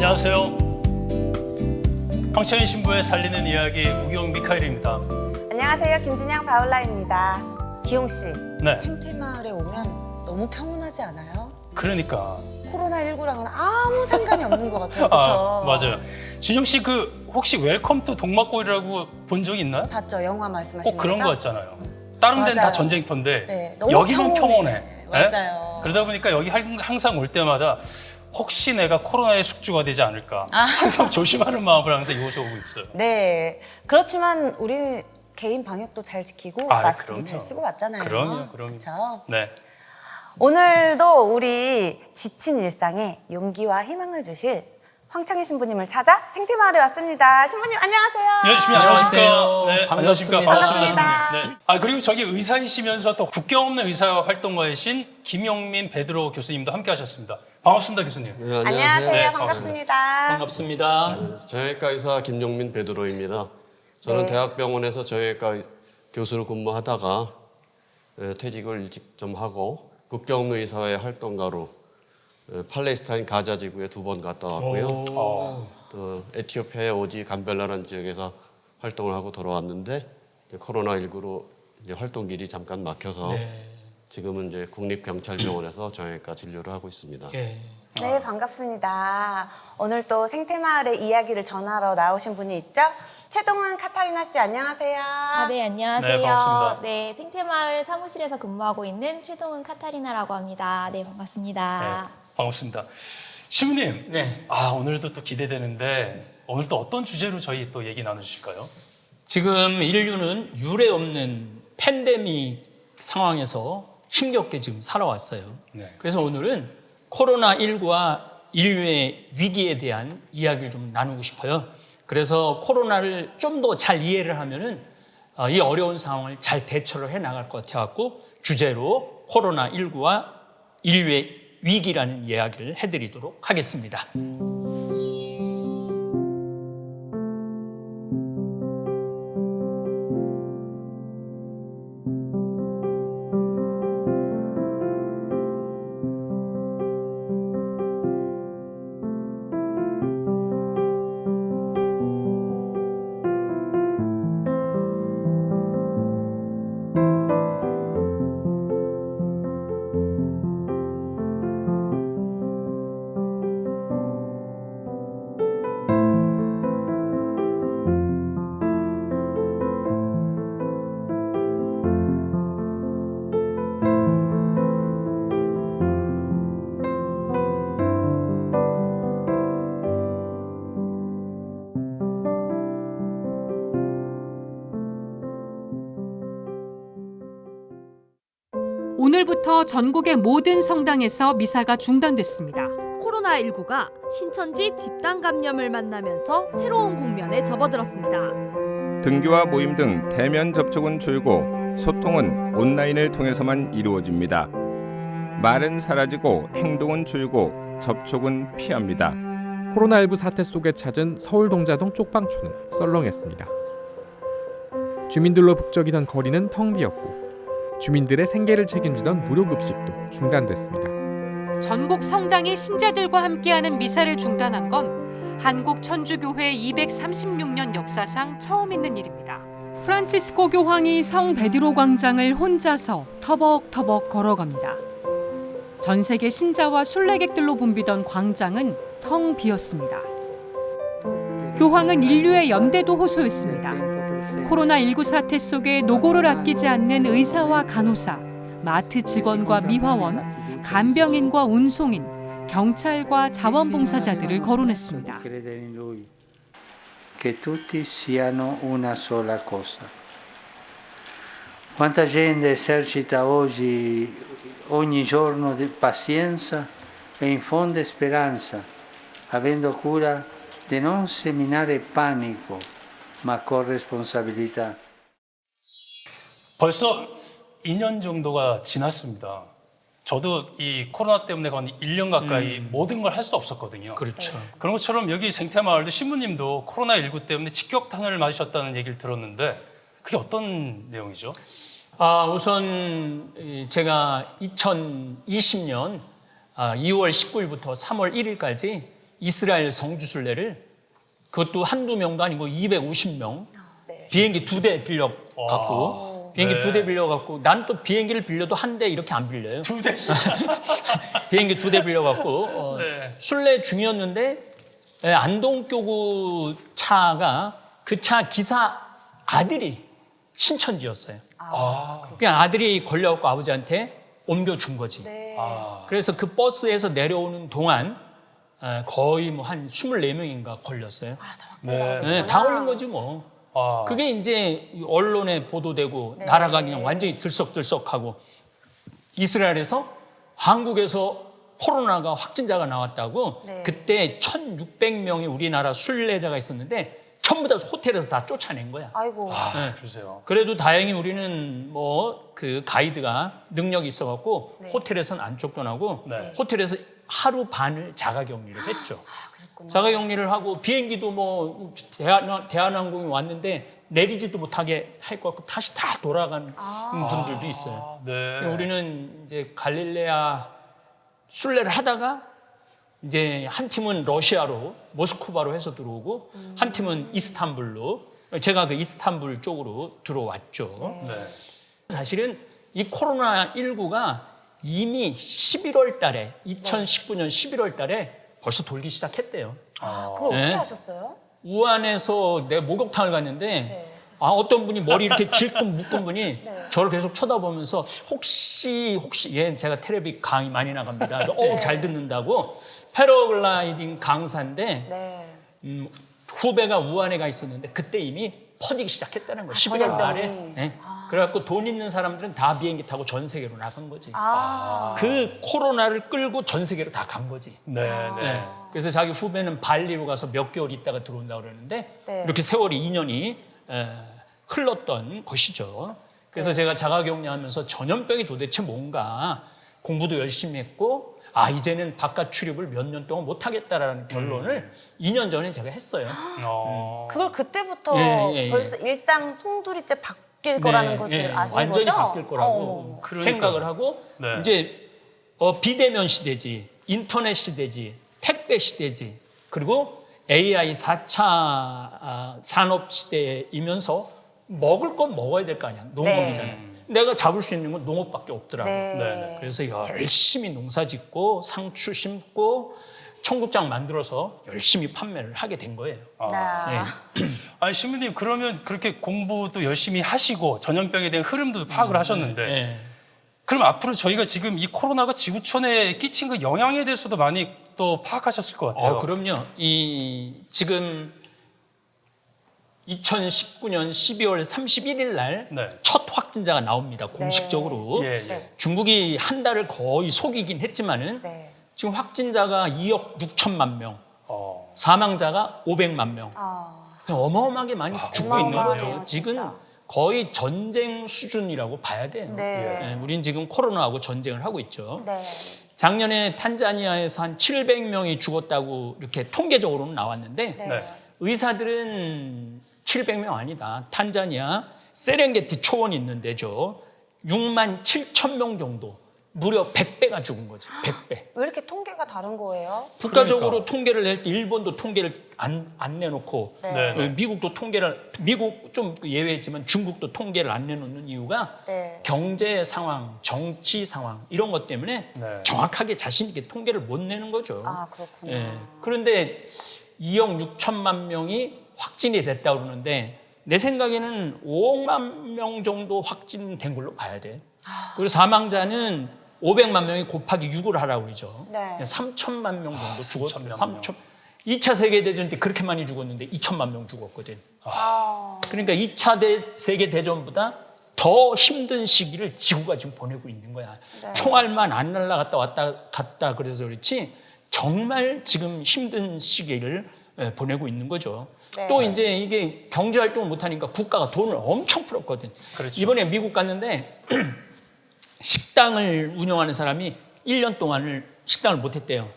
안녕하세요. 황천희 신부의 살리는 이야기 우경 미카엘입니다. 안녕하세요. 김진양 바울라입니다. 기용 씨, 네. 생태마을에 오면 너무 평온하지 않아요? 그러니까. 코로나19랑은 아무 상관이 없는 것 같아요. 아, 그렇죠? 맞아요. 진영 씨 혹시 웰컴 투 동막골이라고 본 적 있나요? 봤죠? 영화 말씀하시는 꼭 그런 거죠? 거 같잖아요. 다른 데는 다 맞아요. 전쟁터인데 네, 너무 여기만 평온해. 네? 맞아요. 그러다 보니까 여기 항상 올 때마다 혹시 내가 코로나의 숙주가 되지 않을까 항상 조심하는 마음을 항상 이곳에 오고 있어요. 네, 그렇지만 우리 개인 방역도 잘 지키고 마스크도 그럼요. 잘 쓰고 왔잖아요. 그럼요. 그렇죠? 네. 오늘도 우리 지친 일상에 용기와 희망을 주실 황창희 신부님을 찾아 생태마을에 왔습니다. 신부님 안녕하세요. 네, 신부님 안녕하십니까? 네, 반갑습니다. 반갑습니다. 신부님. 네. 그리고 저기 의사이시면서 또 국경 없는 의사 활동가이신 김용민 베드로 교수님도 함께 하셨습니다. 반갑습니다, 교수님. 네, 안녕하세요. 네, 반갑습니다. 반갑습니다. 정형외과 의사 김용민 베드로입니다. 저는 네. 대학병원에서 정형외과 교수로 근무하다가 퇴직을 일찍 좀 하고 국경 없는 의사회 활동가로 팔레스타인 가자 지구에 2번 갔다 왔고요. 또 에티오피아의 오지 감벨라라는 지역에서 활동을 하고 돌아왔는데 코로나19로 이제 활동길이 잠깐 막혀서 지금은 이제 국립경찰병원에서 정형외과 진료를 하고 있습니다. 예. 네, 반갑습니다. 오늘 또 생태마을의 이야기를 전하러 나오신 분이 있죠? 최동은 카타리나 씨 안녕하세요. 네, 안녕하세요. 네, 반갑습니다. 네, 생태마을 사무실에서 근무하고 있는 최동은 카타리나라고 합니다. 네, 네, 반갑습니다. 반갑습니다. 신부님, 네. 오늘도 또 기대되는데 오늘 또 어떤 주제로 저희 또 얘기 나누실까요? 지금 인류는 유례 없는 팬데믹 상황에서 힘겹게 지금 살아왔어요. 네. 그래서 오늘은 코로나19와 인류의 위기에 대한 이야기를 좀 나누고 싶어요. 그래서 코로나를 좀 더 잘 이해를 하면은 이 어려운 상황을 잘 대처를 해 나갈 것 같아갖고 주제로 코로나19와 인류의 위기라는 이야기를 해드리도록 하겠습니다. 오늘부터 전국의 모든 성당에서 미사가 중단됐습니다. 코로나19가 신천지 집단 감염을 만나면서 새로운 국면에 접어들었습니다. 등교와 모임 등 대면 접촉은 줄고 소통은 온라인을 통해서만 이루어집니다. 말은 사라지고 행동은 줄고 접촉은 피합니다. 코로나19 사태 속에 찾은 서울 동자동 쪽방촌은 썰렁했습니다. 주민들로 북적이던 거리는 텅 비었고 주민들의 생계를 책임지던 무료급식도 중단됐습니다. 전국 성당이 신자들과 함께하는 미사를 중단한 건 한국 천주교회 236년 역사상 처음 있는 일입니다. 프란치스코 교황이 성 베드로 광장을 혼자서 터벅터벅 걸어갑니다. 전 세계 신자와 순례객들로 붐비던 광장은 텅 비었습니다. 교황은 인류의 연대도 호소했습니다. 코로나19 사태 속에 노고를 아끼지 않는 의사와 간호사, 마트 직원과 미화원, 간병인과 운송인, 경찰과 자원봉사자들을 거론했습니다. Che tutti siano una sola cosa. Quanta gente esercita oggi ogni giorno di pazienza e infonde speranza, avendo cura di non seminare panico, ma corresponsabilità. 벌써 2년 정도가 지났습니다. 저도 이 코로나 때문에 거의 1년 가까이 모든 걸 할 수 없었거든요. 그렇죠. 그런 것처럼 여기 생태마을도 신부님도 코로나19 때문에 직격탄을 맞으셨다는 얘기를 들었는데 그게 어떤 내용이죠? 우선 제가 2020년 2월 19일부터 3월 1일까지 이스라엘 성지순례를 그것도 한두 명도 아니고 250명 네. 비행기 2대 빌려갖고 비행기 네. 2대 빌려갖고 난 또 비행기를 빌려도 한 대 이렇게 안 빌려요. 2대씩. 비행기 2대 빌려갖고 네. 순례 중이었는데 안동교구 차가 그 차 기사 아들이 신천지였어요. 그냥 아들이 걸려갖고 아버지한테 옮겨준 거지. 네. 그래서 그 버스에서 내려오는 동안 거의 뭐 한 24명인가 걸렸어요. 네. 다 걸린 거지 뭐. 아. 그게 이제 언론에 보도되고 네. 나라가 그냥 완전히 들썩들썩하고 이스라엘에서 한국에서 코로나가 확진자가 나왔다고 네. 그때 1,600명이 우리나라 순례자가 있었는데 전부 다 호텔에서 다 쫓아낸 거야. 아이고. 네. 그러세요. 그래도 다행히 우리는 뭐 그 가이드가 능력이 있어갖고 네. 호텔에서는 안 쫓겨나고 네. 호텔에서 하루 반을 자가격리를 했죠. 그랬구나. 자가격리를 하고 비행기도 뭐 대한항공이 왔는데 내리지도 못하게 할 것 같고 다시 다 돌아간 분들도 있어요. 네. 우리는 이제 갈릴레아 순례를 하다가 이제 한 팀은 러시아로 모스크바로 해서 들어오고 한 팀은 이스탄불로 제가 그 이스탄불 쪽으로 들어왔죠. 네. 사실은 이 코로나19가 이미 11월 달에 2019년 11월 달에 벌써 돌기 시작했대요. 그걸 어떻게 네. 하셨어요? 우한에서 내 목욕탕을 갔는데 네. 어떤 분이 머리 이렇게 질끈 묶은 분이 저를 계속 쳐다보면서 혹시 얘 제가 텔레비 강의 많이 나갑니다. 잘 듣는다고 패러글라이딩 강사인데 네. 후배가 우한에 가 있었는데 그때 이미 퍼지기 시작했다는 거예요. 11월 전염병이. 말에. 네. 그래갖고 돈 있는 사람들은 다 비행기 타고 전 세계로 나간 거지. 그 코로나를 끌고 전 세계로 다 간 거지. 네. 네. 네. 그래서 자기 후배는 발리로 가서 몇 개월 있다가 들어온다고 그러는데 네. 이렇게 세월이 2년이 흘렀던 것이죠. 그래서 제가 자가격리하면서 전염병이 도대체 뭔가 공부도 열심히 했고 이제는 바깥 출입을 몇 년 동안 못 하겠다라는 결론을 2년 전에 제가 했어요. 그걸 그때부터 예. 벌써 일상 송두리째 바뀔 거라는 것을 아신 완전히 거죠? 바뀔 거라고 그러니까요. 생각을 하고 네. 이제 비대면 시대지, 인터넷 시대지, 택배 시대지, 그리고 AI 4차 산업 시대이면서 먹을 건 먹어야 될 거 아니야. 농업이잖아요. 내가 잡을 수 있는 건 농업밖에 없더라고. 네. 네. 그래서 열심히 농사 짓고 상추 심고 청국장 만들어서 열심히 판매를 하게 된 거예요. 네. 아니 신부님 그러면 그렇게 공부도 열심히 하시고 전염병에 대한 흐름도 파악을 하셨는데 네. 그럼 앞으로 저희가 지금 이 코로나가 지구촌에 끼친 그 영향에 대해서도 많이 또 파악하셨을 것 같아요. 그럼요. 지금 2019년 12월 31일 날 네. 첫 확진자가 나옵니다. 공식적으로. 예, 예. 네. 중국이 한 달을 거의 속이긴 했지만은 네. 지금 확진자가 2억 6천만 명, 어. 사망자가 500만 명. 그냥 어마어마하게 많이 죽고 있는 어마어마하네요, 거죠. 지금 진짜. 거의 전쟁 수준이라고 봐야 돼요. 네. 우린 지금 코로나하고 전쟁을 하고 있죠. 네. 작년에 탄자니아에서 한 700명이 죽었다고 이렇게 통계적으로는 나왔는데 네. 의사들은 700명 아니다. 탄자니아 세렝게티 초원이 있는 데죠. 6만 7천 명 정도. 무려 100배가 죽은 거지. 100배. 왜 이렇게 통계가 다른 거예요? 국가적으로 통계를 낼 때 일본도 통계를 안 내놓고 네. 미국도 미국 좀 예외지만 중국도 통계를 안 내놓는 이유가 네. 경제 상황, 정치 상황 이런 것 때문에 네. 정확하게 자신 있게 통계를 못 내는 거죠. 그렇구나. 예. 그런데 2억 6천만 명이 확진이 됐다 그러는데 내 생각에는 5억만 명 정도 확진된 걸로 봐야 돼. 그리고 사망자는 500만 명이 곱하기 6을 하라고 그러죠. 네. 3천만 명 정도 죽었어요. 3천만 명. 2차 세계대전 때 그렇게 많이 죽었는데 2천만 명 죽었거든. 그러니까 2차 세계대전보다 더 힘든 시기를 지구가 지금 보내고 있는 거야. 네. 총알만 안 날아갔다 왔다 갔다 그래서 그렇지 정말 지금 힘든 시기를 보내고 있는 거죠. 네. 또 이제 이게 경제 활동을 못하니까 국가가 돈을 엄청 풀었거든. 그렇죠. 이번에 미국 갔는데 식당을 운영하는 사람이 1년 동안을 식당을 못했대요.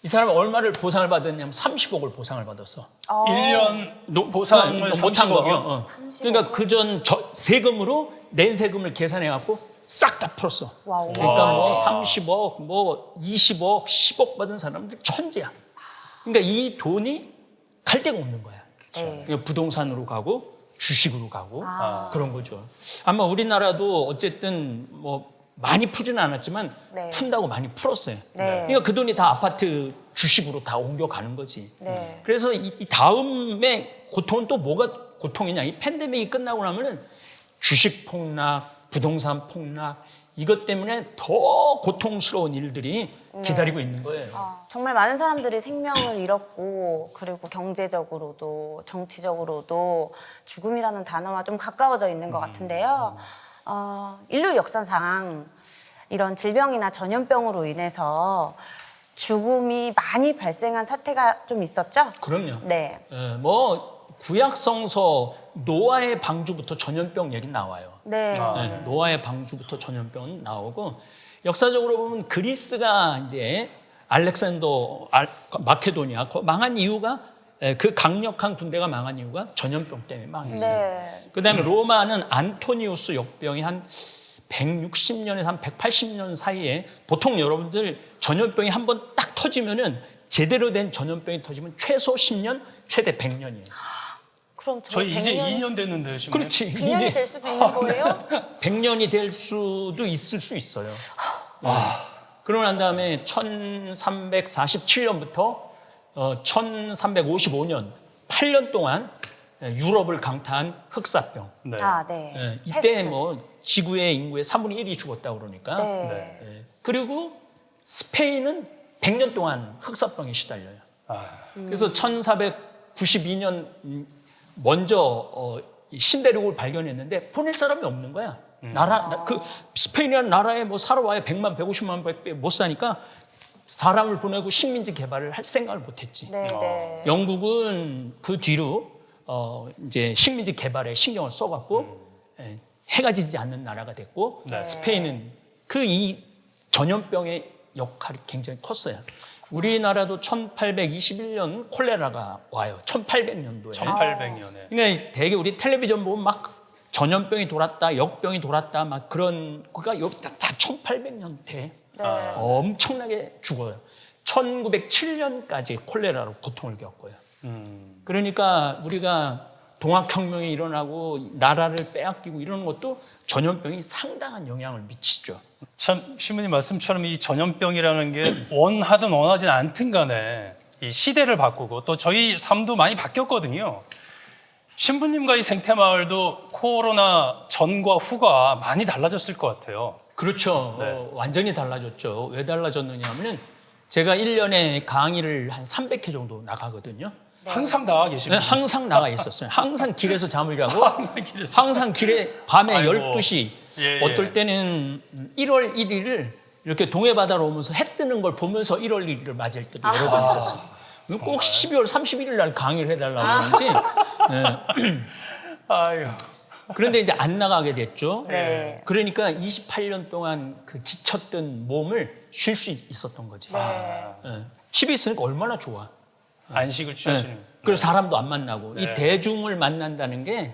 이 사람은 얼마를 보상을 받았냐면 30억을 보상을 받았어. 1년 보상을 못한 거. 30억이요? 그러니까 그전 세금으로 낸 세금을 계산해 갖고 싹 다 풀었어. 와우. 그러니까 뭐 30억, 뭐 20억, 10억 받은 사람들 천재야. 그러니까 이 돈이 갈 데가 없는 거야. 네. 그러니까 부동산으로 가고 주식으로 가고 그런 거죠. 아마 우리나라도 어쨌든 뭐 많이 풀지는 않았지만 네. 푼다고 많이 풀었어요. 네. 그러니까 그 돈이 다 아파트 주식으로 다 옮겨가는 거지. 네. 그래서 이 다음에 고통은 또 뭐가 고통이냐. 이 팬데믹이 끝나고 나면은 주식 폭락, 부동산 폭락 이것 때문에 더 고통스러운 일들이 기다리고 있는 거예요. 정말 많은 사람들이 생명을 잃었고 그리고 경제적으로도 정치적으로도 죽음이라는 단어와 좀 가까워져 있는 것 같은데요. 인류 역사상 이런 질병이나 전염병으로 인해서 죽음이 많이 발생한 사태가 좀 있었죠? 그럼요. 네. 뭐 구약 성서 노아의 방주부터 전염병 얘기 나와요. 네. 네, 노아의 방주부터 전염병은 나오고 역사적으로 보면 그리스가 이제 알렉산더 마케도니아 망한 이유가 그 강력한 군대가 망한 이유가 전염병 때문에 망했어요. 네. 그다음에 로마는 안토니우스 역병이 한 160년에서 한 180년 사이에 보통 여러분들 전염병이 한번 딱 터지면은 제대로 된 전염병이 터지면 최소 10년, 최대 100년이에요. 그럼 저희 이제 2년 됐는데요, 신부님. 그렇지. 100년이 될 수도 있는 거예요? 100년이 될 수도 있을 수 있어요. 그러고 난 다음에 1347년부터 1355년 8년 동안 유럽을 강타한 흑사병. 네. 네. 예, 이때 패스트. 뭐 지구의 인구의 3분의 1이 죽었다고 그러니까. 네. 예, 그리고 스페인은 100년 동안 흑사병에 시달려요. 그래서 1492년 먼저 신대륙을 발견했는데 보낼 사람이 없는 거야. 그 스페인이라는 나라에 뭐 살아와야 100만, 150만 밖에 못 사니까 사람을 보내고 식민지 개발을 할 생각을 못 했지. 네, 네. 영국은 그 뒤로 이제 식민지 개발에 신경을 써갖고 해가 지지 않는 나라가 됐고 네. 스페인은 그 이 전염병의 역할이 굉장히 컸어요. 우리나라도 1821년 콜레라가 와요. 1800년도에. 1800년에. 그러니까 되게 우리 텔레비전 보면 막 전염병이 돌았다, 역병이 돌았다, 막 그런 거가 여기 다 1800년 돼. 엄청나게 죽어요. 1907년까지 콜레라로 고통을 겪어요. 그러니까 우리가 동학혁명이 일어나고 나라를 빼앗기고 이러는 것도 전염병이 상당한 영향을 미치죠. 참 신부님 말씀처럼 이 전염병이라는 게 원하든 원하진 않든 간에 이 시대를 바꾸고 또 저희 삶도 많이 바뀌었거든요. 신부님과 이 생태마을도 코로나 전과 후가 많이 달라졌을 것 같아요. 그렇죠. 네. 완전히 달라졌죠. 왜 달라졌느냐 하면 제가 1년에 강의를 한 300회 정도 나가거든요. 항상 나와 계십니다. 네, 항상 나가 있었어요. 항상 길에서 잠을 자고 길에서. 항상 길에 밤에 아이고. 12시 예, 예. 어떨 때는 1월 1일을 이렇게 동해바다로 오면서 해 뜨는 걸 보면서 1월 1일을 맞을 때도 여러 번 있었어요. 꼭 12월 31일 날 강의를 해달라고 그러는지 아유. 그런데 이제 안 나가게 됐죠. 네. 그러니까 28년 동안 그 지쳤던 몸을 쉴 수 있었던 거지. 예. 집에 있으니까 얼마나 좋아. 안식을 취하시는. 네. 그리고 사람도 안 만나고 네. 이 대중을 만난다는 게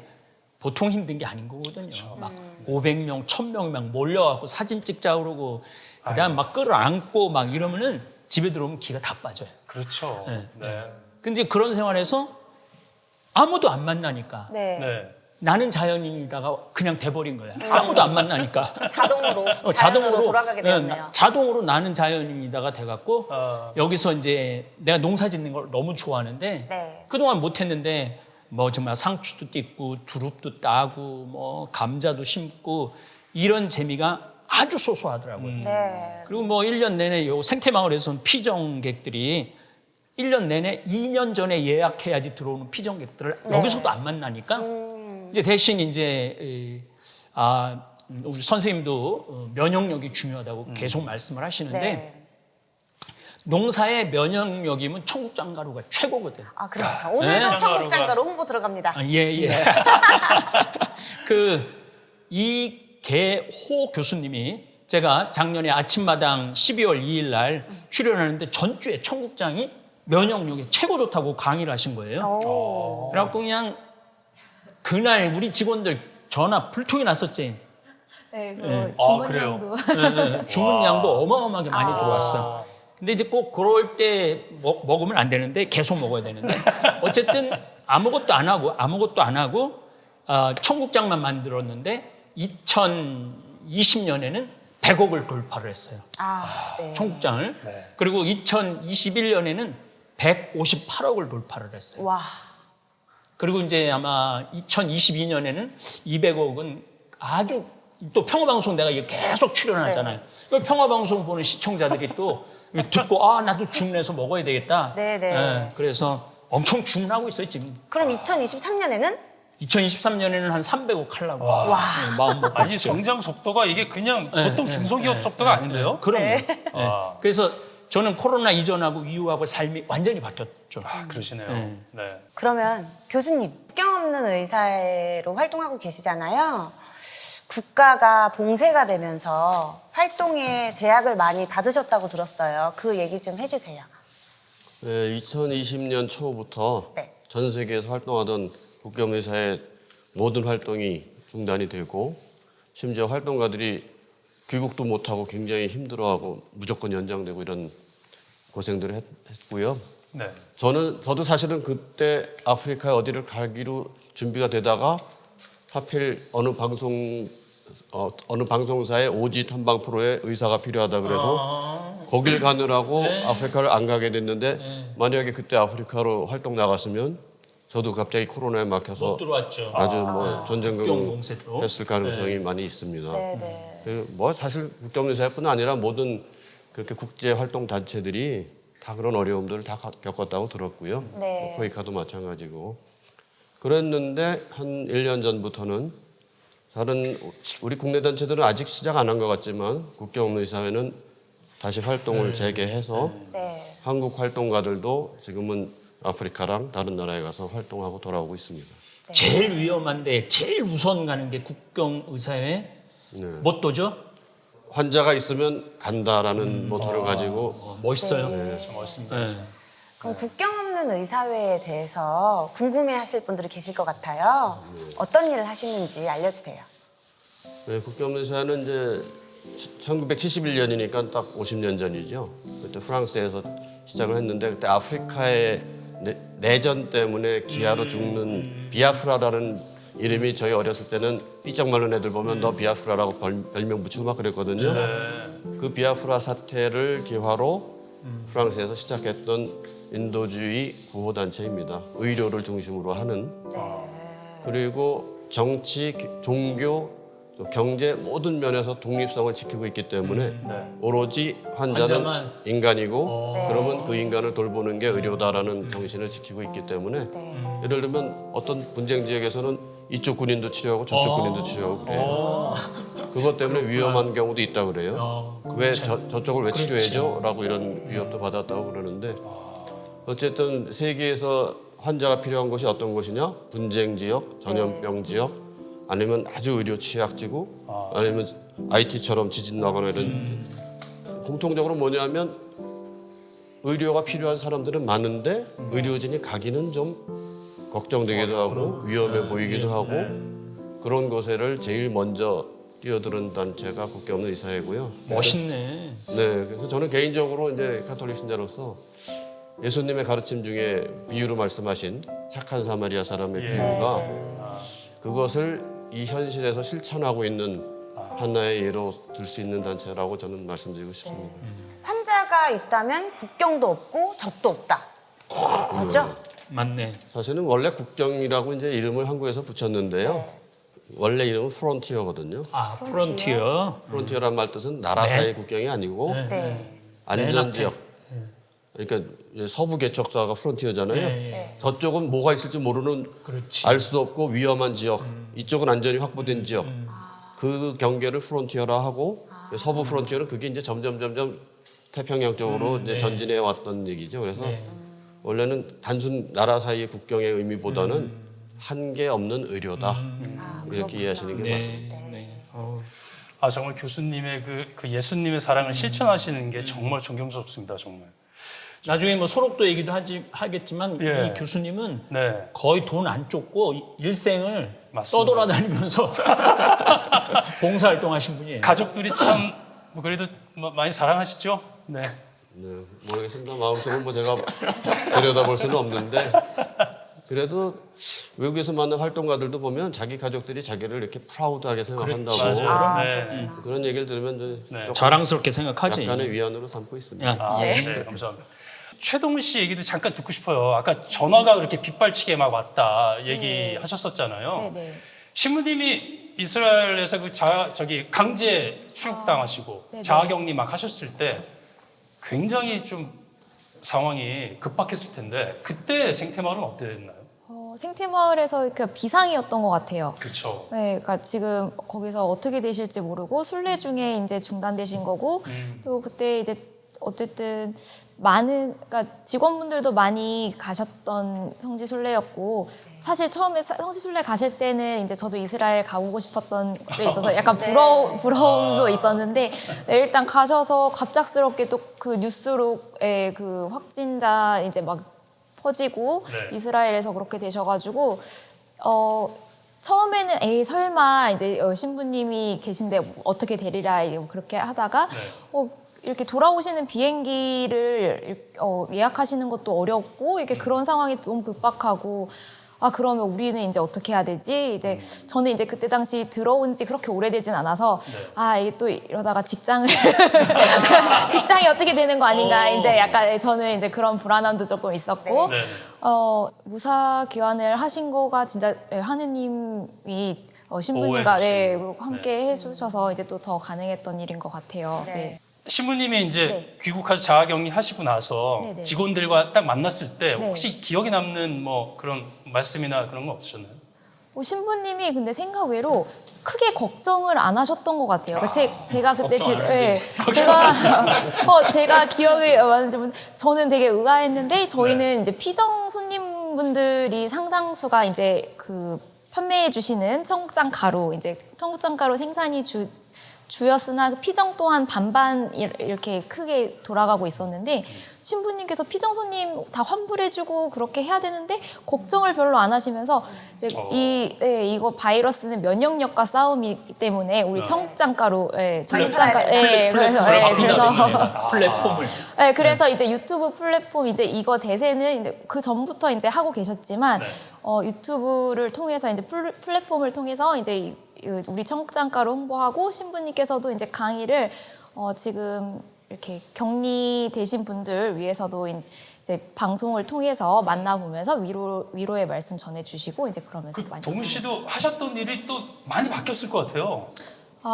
보통 힘든 게 아닌 거거든요. 막 500명, 1000명이 막 몰려갖고 사진 찍자 그러고 그다음 막 끌어안고 막 이러면은 집에 들어오면 기가 다 빠져요. 그렇죠. 네. 네. 근데 그런 생활에서 아무도 안 만나니까 네. 네. 나는 자연인이다가 그냥 돼버린 거야. 아무도 안 만나니까. 자동으로 자연으로 돌아가게 되었네요. 자동으로 나는 자연인이다가 돼갖고 여기서 이제 내가 농사 짓는 걸 너무 좋아하는데 네. 그동안 못했는데 뭐 정말 상추도 띠고 두릅도 따고 뭐 감자도 심고 이런 재미가 아주 소소하더라고요. 네. 그리고 뭐 1년 내내 요 생태마을에서는 피정객들이 1년 내내 2년 전에 예약해야지 들어오는 피정객들을 여기서도 안 만나니까 이제 대신 이제 우리 선생님도 면역력이 중요하다고 계속 말씀을 하시는데 네. 농사의 면역력이면 청국장가루가 최고거든. 아, 그렇죠. 오늘도 네. 청국장가루 홍보 들어갑니다. 예. 이계호 교수님이 제가 작년에 아침마당 12월 2일 날 출연하는데 전주에 청국장이 면역력에 최고 좋다고 강의를 하신 거예요. 그래갖고 그냥 그날 우리 직원들 전화 불통이 났었지. 네, 네. 주문량도. 주문량도 어마어마하게 많이 들어왔어. 근데 이제 꼭 그럴 때 먹으면 안 되는데 계속 먹어야 되는데 어쨌든 아무것도 안 하고 청국장만 만들었는데 2020년에는 100억을 돌파를 했어요. 네. 청국장을. 네. 그리고 2021년에는 158억을 돌파를 했어요. 와. 그리고 이제 아마 2022년에는 200억은 아주 또 평화방송 내가 이게 계속 출연하잖아요. 그 평화방송 보는 시청자들이 또 듣고 나도 주문해서 먹어야 되겠다. 네네. 그래서 엄청 주문하고 있어요 지금. 그럼 2023년에는? 2023년에는 한 300억 하려고 마음 먹고 아니 있죠. 성장 속도가 이게 그냥 보통 중소기업 속도가 아닌데요? 그럼요. 아. 그래서 저는 코로나 이전하고 이후하고 삶이 완전히 바뀌었죠. 그러시네요. 네. 그러면 교수님, 국경 없는 의사로 활동하고 계시잖아요. 국가가 봉쇄가 되면서 활동에 제약을 많이 받으셨다고 들었어요. 그 얘기 좀 해주세요. 네, 2020년 초부터 네. 전 세계에서 활동하던 국경의사의 모든 활동이 중단이 되고 심지어 활동가들이 귀국도 못하고 굉장히 힘들어하고 무조건 연장되고 이런 고생들을 했고요. 네. 저도 사실은 그때 아프리카에 어디를 가기로 준비가 되다가 하필 어느 방송사의 오지 탐방 프로에 의사가 필요하다 그래서 거길 가느라고 아프리카를 안 가게 됐는데 만약에 그때 아프리카로 활동 나갔으면 저도 갑자기 코로나에 막혀서 못 들어왔죠. 아주 국경 봉쇄 또. 전쟁했을 가능성이 많이 있습니다. 네네. 뭐 사실 국경의사뿐 아니라 모든 그렇게 국제 활동 단체들이 다 그런 어려움들을 다 겪었다고 들었고요. 네. 코이카도 마찬가지고. 그랬는데 한 1년 전부터는 다른 우리 국내 단체들은 아직 시작 안 한 것 같지만 국경의사회는 다시 활동을 재개해서 네. 한국 활동가들도 지금은 아프리카랑 다른 나라에 가서 활동하고 돌아오고 있습니다. 제일 위험한데 제일 우선 가는 게 국경의사회 네. 모토죠. 환자가 있으면 간다라는 모토를 가지고 멋있어요. 참 멋있습니다. 네. 그럼 국경 없는 의사회에 대해서 궁금해하실 분들이 계실 것 같아요. 어떤 일을 하시는지 알려주세요. 네, 국경의사회는 이제 1971년이니까 딱 50년 전이죠. 그때 프랑스에서 시작을 했는데 그때 아프리카의 내전 때문에 기아로 죽는 비아프라라는 이름이 저희 어렸을 때는 삐쩍 마른 애들 보면 너 비아프라라고 별명 붙이고 막 그랬거든요. 그 비아프라 사태를 기화로 프랑스에서 시작했던 인도주의 구호단체입니다. 의료를 중심으로 하는. 그리고 정치, 종교, 경제 모든 면에서 독립성을 지키고 있기 때문에 오로지 환자는 환자만. 인간이고 그러면 그 인간을 돌보는 게 의료다라는 정신을 지키고 있기 때문에 예를 들면 어떤 분쟁 지역에서는 이쪽 군인도 치료하고 저쪽 군인도 치료하고 그래요. 그것 때문에 위험한 경우도 있다고 그래요. 왜 저쪽을 왜 치료해줘? 라고 이런 위협도 받았다고 그러는데 어쨌든 세계에서 환자가 필요한 곳이 어떤 곳이냐? 분쟁 지역, 전염병 지역, 아니면 아주 의료 취약지구, 아니면 IT처럼 지진 나거나 이런 공통적으로 뭐냐면 의료가 필요한 사람들은 많은데 의료진이 가기는 좀 걱정되기도 하고 위험해 보이기도 하고 그런 곳에를 제일 먼저 뛰어드는 단체가 국경없는 의사회고요. 멋있네. 네, 그래서 저는 개인적으로 이제 가톨릭 신자로서 예수님의 가르침 중에 비유로 말씀하신 착한 사마리아 사람의 비유가 그것을 이 현실에서 실천하고 있는 하나의 예로 들 수 있는 단체라고 저는 말씀드리고 싶습니다. 환자가 있다면 국경도 없고 적도 없다. 맞죠? 맞네. 사실은 원래 국경이라고 이제 이름을 한국에서 붙였는데요. 원래 이름은 프론티어거든요. 아, 프론티어. 프론티어란 말 뜻은 나라 사이 국경이 아니고 네. 안전지역. 그러니까 이제 서부 개척사가 프론티어잖아요. 저쪽은 뭐가 있을지 모르는 그렇지. 알 수 없고 위험한 지역. 이쪽은 안전이 확보된 지역. 그 경계를 프론티어라 하고 서부 프론티어는 그게 이제 점점 태평양 쪽으로 이제 전진해 왔던 얘기죠. 그래서 원래는 단순 나라 사이의 국경의 의미보다는 한계 없는 의료다. 이렇게 이해하시는 게 맞습니다. 아 정말 교수님의 그 예수님의 사랑을 실천하시는 게 정말 존경스럽습니다. 정말. 나중에 뭐 소록도 얘기도 하겠지만 예. 이 교수님은 네. 거의 돈 안 쫓고 일생을 맞습니다. 떠돌아다니면서 봉사활동하신 분이에요. 가족들이 참 뭐 그래도 많이 사랑하시죠? 네. 네, 모르겠습니다. 마음속은 뭐 제가 들여다볼 수는 없는데 그래도 외국에서 만난 활동가들도 보면 자기 가족들이 자기를 이렇게 프라우드하게 생각한다고 네. 그런 얘기를 들으면 이제 조금 자랑스럽게 생각하지. 약간의 위안으로 삼고 있습니다. 야, 네, 감사합니다. 최동훈 씨 얘기도 잠깐 듣고 싶어요. 아까 전화가 그렇게 빗발치게 막 왔다 얘기하셨었잖아요. 네네. 신부님이 이스라엘에서 저기 강제 출국당하시고 네네. 자가격리 막 하셨을 때 굉장히 좀 상황이 급박했을 텐데 그때 생태마을은 어땠나요? 생태마을에서 그 비상이었던 것 같아요. 그렇죠. 네, 그러니까 지금 거기서 어떻게 되실지 모르고 순례 중에 이제 중단되신 거고 또 그때 이제 어쨌든 많은 그러니까 직원분들도 많이 가셨던 성지 순례였고 사실 처음에 성지 순례 가실 때는 이제 저도 이스라엘 가보고 싶었던 것도 있어서 약간 부러움도 있었는데 네, 일단 가셔서 갑작스럽게 또 그 뉴스로의 그 확진자 이제 막 퍼지고 네. 이스라엘에서 그렇게 되셔가지고 처음에는 에이 설마 이제 신부님이 계신데 어떻게 되리라 그렇게 하다가 네. 이렇게 돌아오시는 비행기를 예약하시는 것도 어렵고 이렇게 그런 상황이 너무 급박하고 그러면 우리는 이제 어떻게 해야 되지? 이제 저는 이제 그때 당시 들어온 지 그렇게 오래되진 않아서 이게 또 이러다가 직장이 어떻게 되는 거 아닌가 이제 약간 저는 이제 그런 불안함도 조금 있었고 네. 무사 귀환을 하신 거가 진짜 하느님이 신부님과 함께 해주셔서 이제 또 더 가능했던 일인 것 같아요. 네. 신부님이 이제 네. 귀국하셔서 자가격리 하시고 나서 네네. 직원들과 딱 만났을 때 네. 혹시 기억에 남는 뭐 그런 말씀이나 그런 건 없으셨나요? 신부님이 근데 생각 외로 크게 걱정을 안 하셨던 것 같아요. 제가 그때 제가 기억에 많은지 저는 되게 의아했는데 저희는 이제 피정 손님분들이 상당수가 이제 그 판매해 주시는 청국장 가루 이제 청국장 가루 생산이 주였으나 피정 또한 반반 이렇게 크게 돌아가고 있었는데 신부님께서 피정 손님 다 환불해주고 그렇게 해야 되는데 걱정을 별로 안 하시면서 이제 이거 바이러스는 면역력과 싸움이기 때문에 우리 청국장 가루, 청국장 가루, 플랫폼을. 그래서 이제 유튜브 플랫폼 이제 이거 대세는 이제 그 전부터 이제 하고 계셨지만 유튜브를 통해서 이제 플랫폼을 통해서 이제 우리 청국장가루 홍보하고 신부님께서도 이제 강의를 지금 이렇게 격리되신 분들 위해서도 이제 방송을 통해서 만나보면서 위로의 말씀 전해주시고 이제 그러면서 많이 동훈 씨도 하셨던 일이 또 많이 바뀌었을 것 같아요.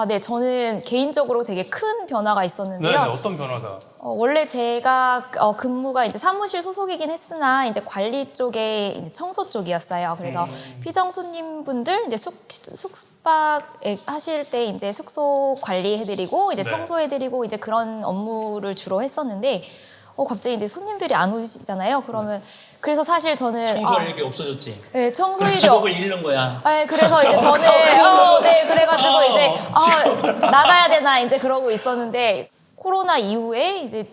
네, 저는 개인적으로 되게 큰 변화가 있었는데요. 네, 어떤 변화가? 원래 제가 근무가 이제 사무실 소속이긴 했으나 이제 관리 쪽에 이제 청소 쪽이었어요. 그래서 피정 손님분들 이제 숙박 하실 때 이제 숙소 관리해드리고 이제 청소해드리고 이제 그런 업무를 주로 했었는데 갑자기 이제 손님들이 안 오시잖아요. 그러면 그래서 사실 저는 청소할 일이 없어졌지. 네, 청소일이 직업을 잃는 거야. 네, 그래서 이제 저는 그래가지고 이제 나가야 되나 이제 그러고 있었는데 코로나 이후에 이제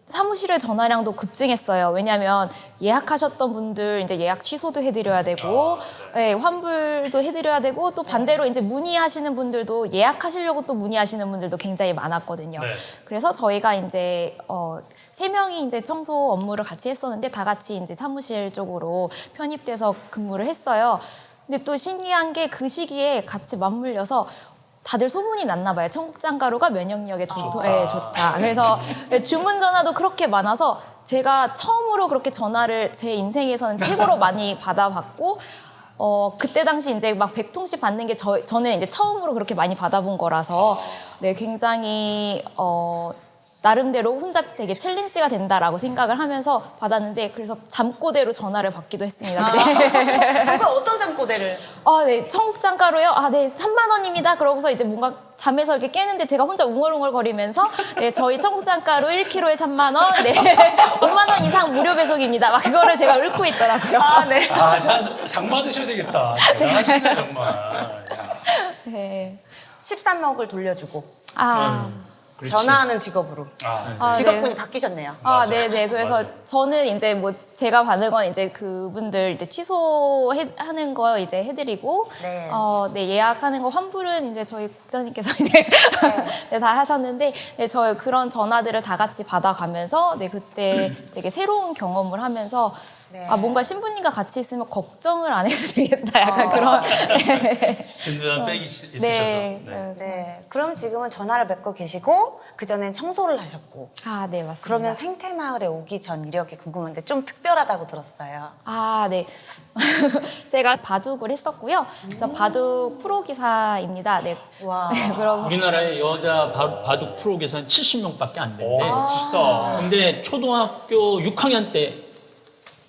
사무실의 전화량도 급증했어요. 왜냐하면 예약하셨던 분들 이제 예약 취소도 해드려야 되고, 환불도 해드려야 되고, 또 반대로 이제 문의하시는 분들도 예약하시려고 또 문의하시는 분들도 굉장히 많았거든요. 네. 그래서 저희가 이제 3명이 이제 청소 업무를 같이 했었는데 다 같이 이제 사무실 쪽으로 편입돼서 근무를 했어요. 근데 또 신기한 게 그 시기에 같이 맞물려서 다들 소문이 났나 봐요. 청국장 가루가 면역력에 좋다. 그래서 주문 전화도 그렇게 많아서 제가 처음으로 그렇게 전화를 제 인생에서는 최고로 많이 받아봤고 그때 당시 이제 막 100통씩 받는 게 저는 이제 처음으로 그렇게 많이 받아본 거라서 굉장히 나름대로 혼자 되게 챌린지가 된다라고 생각을 하면서 받았는데 그래서 잠꼬대로 전화를 받기도 했습니다. 잠깐 어떤 잠꼬대를? 네, 청국장 가루요? 네, 3만 원입니다. 그러고서 이제 뭔가 잠에서 이렇게 깨는데 제가 혼자 웅얼웅얼거리면서 네, 저희 청국장 가루 1kg에 3만 원, 네, 5만 원 이상 무료 배송입니다. 막 그거를 제가 읊고 있더라고요. 네. 상 받으셔야 되겠다. 대단하시네 정말. 네. 13억을 돌려주고. 그렇지. 전화하는 직업으로. 아, 직업군이 네. 바뀌셨네요. 아, 네네. 그래서 맞아요. 저는 이제 뭐 제가 받은 건 이제 그분들 이제 취소하는 거 이제 해드리고, 네. 네, 예약하는 거 환불은 이제 저희 국장님께서 이제 네, 다 하셨는데, 네, 저희 그런 전화들을 다 같이 받아가면서, 네, 그때 되게 새로운 경험을 하면서, 네. 아, 뭔가 신부님과 같이 있으면 걱정을 안 해도 되겠다. 약간 그런. 네. 든든한 백이 있으셔서. 네. 네. 네. 그럼 지금은 전화를 맺고 계시고 그전엔 청소를 하셨고. 아, 네, 맞습니다. 그러면 생태마을에 오기 전 이력이 궁금한데 좀 특별하다고 들었어요. 아, 네. 제가 바둑을 했었고요. 그래서 바둑 프로 기사입니다. 네. 와. 네, 그럼 우리나라의 여자 바둑 프로 계산 70명밖에 안 오, 된대. 멋지다. 근데 초등학교 6학년 때